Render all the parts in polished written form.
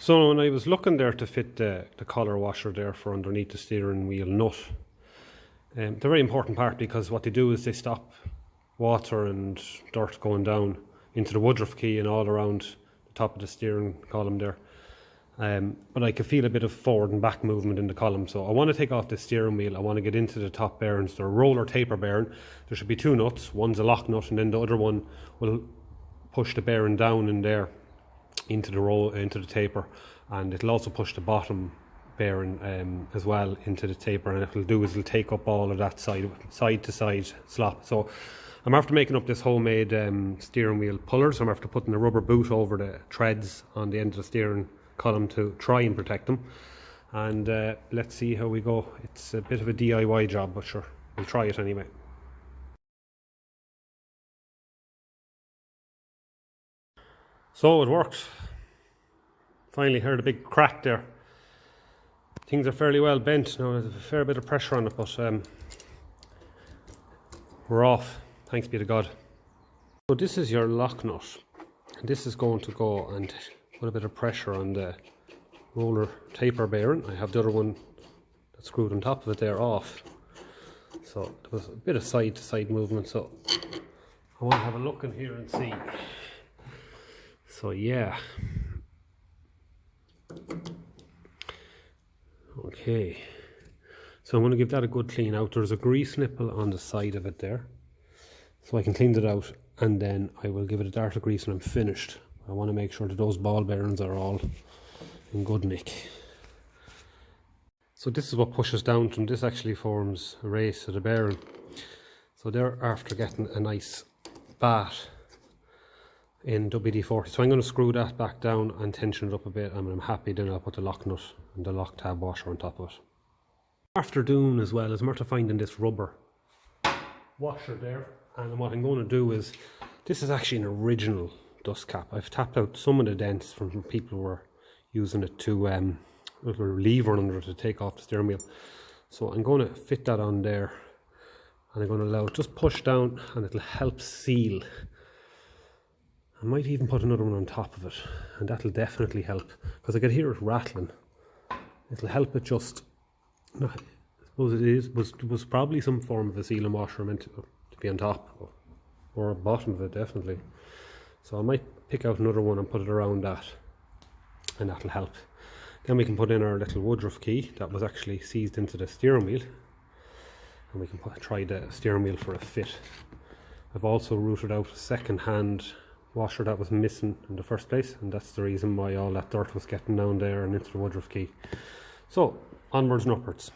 So when I was looking there to fit the collar washer there for underneath the steering wheel nut, they're a very important part, because what they do is they stop water and dirt going down into the woodruff key and all around the top of the steering column there. But I can feel a bit of forward and back movement in the column, so I want to take off the steering wheel. I want to get into the top bearings. They're a roller taper bearing. There should be two nuts. One's a lock nut, and then the other one will push the bearing down in there into the taper, and it'll also push the bottom bearing as well into the taper, and what it'll do is it'll take up all of that side to side slop. So I'm after making up this homemade steering wheel puller, so I'm after putting a rubber boot over the treads on the end of the steering column to try and protect them, and let's see how we go. It's a bit of a DIY job, but sure, we'll try it anyway. So it worked. Finally heard a big crack there. Things are fairly well bent now. There's a fair bit of pressure on it, but we're off, thanks be to God. So this is your lock nut, and this is going to go and put a bit of pressure on the roller taper bearing. I have the other one that's screwed on top of it there off, so there was a bit of side to side movement, so I want to have a look in here and see. So yeah, okay, so I'm going to give that a good clean out. There's a grease nipple on the side of it there, so I can clean it out, and then I will give it a dart of grease when I'm finished. I want to make sure that those ball bearings are all in good nick. So this is what pushes down from this, actually forms a race of the bearing. So they're after getting a nice bat in WD-40. So I'm going to screw that back down and tension it up a bit, and when I'm happy, then I'll put the lock nut and the lock tab washer on top of it. After doing as well is I'm after finding this rubber washer there, and what I'm going to do is, this is actually an original dust cap. I've tapped out some of the dents from people who were using it to a little lever under it to take off the steering wheel. So I'm going to fit that on there, and I'm going to allow it just push down, and it'll help seal. I might even put another one on top of it, and that'll definitely help, because I could hear it rattling. It'll help it just, I suppose it was probably some form of a sealing washer meant to be on top or bottom of it, definitely. So I might pick out another one and put it around that, and that'll help. Then we can put in our little woodruff key that was actually seized into the steering wheel, and we can try the steering wheel for a fit. I've also routed out a second hand washer that was missing in the first place, and that's the reason why all that dirt was getting down there and into the woodruff key. So onwards and upwards.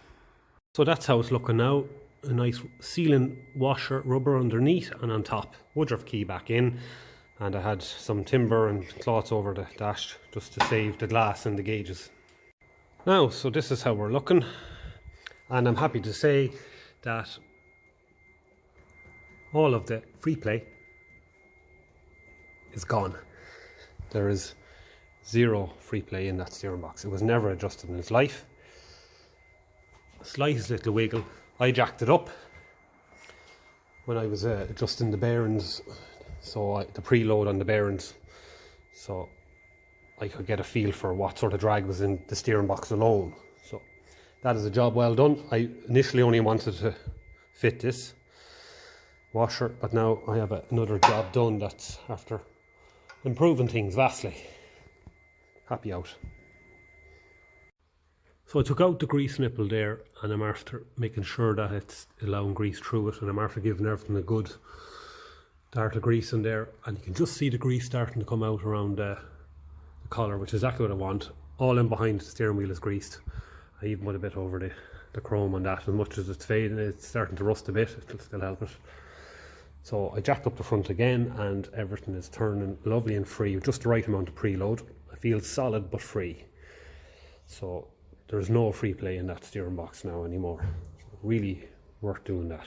So that's how it's looking now. A nice sealing washer, rubber underneath and on top, woodruff key back in, and I had some timber and cloths over the dash just to save the glass and the gauges. Now, so this is how we're looking, and I'm happy to say that all of the free play is gone. There is zero free play in that steering box. It was never adjusted in its life. Slightest little wiggle. I jacked it up when I was adjusting the bearings, so the preload on the bearings, so I could get a feel for what sort of drag was in the steering box alone. So that is a job well done. I initially only wanted to fit this washer, but now I have another job done that's after improving things vastly. Happy out. So I took out the grease nipple there, and I'm after making sure that it's allowing grease through it, and I'm after giving everything a good dart of grease in there, and you can just see the grease starting to come out around the collar, which is exactly what I want. All in behind the steering wheel is greased. I even put a bit over the chrome on that. As much as it's fading, it's starting to rust a bit, it'll still help it. So I jacked up the front again, and everything is turning lovely and free with just the right amount of preload. I feel solid but free. So there's no free play in that steering box now anymore. Really worth doing that.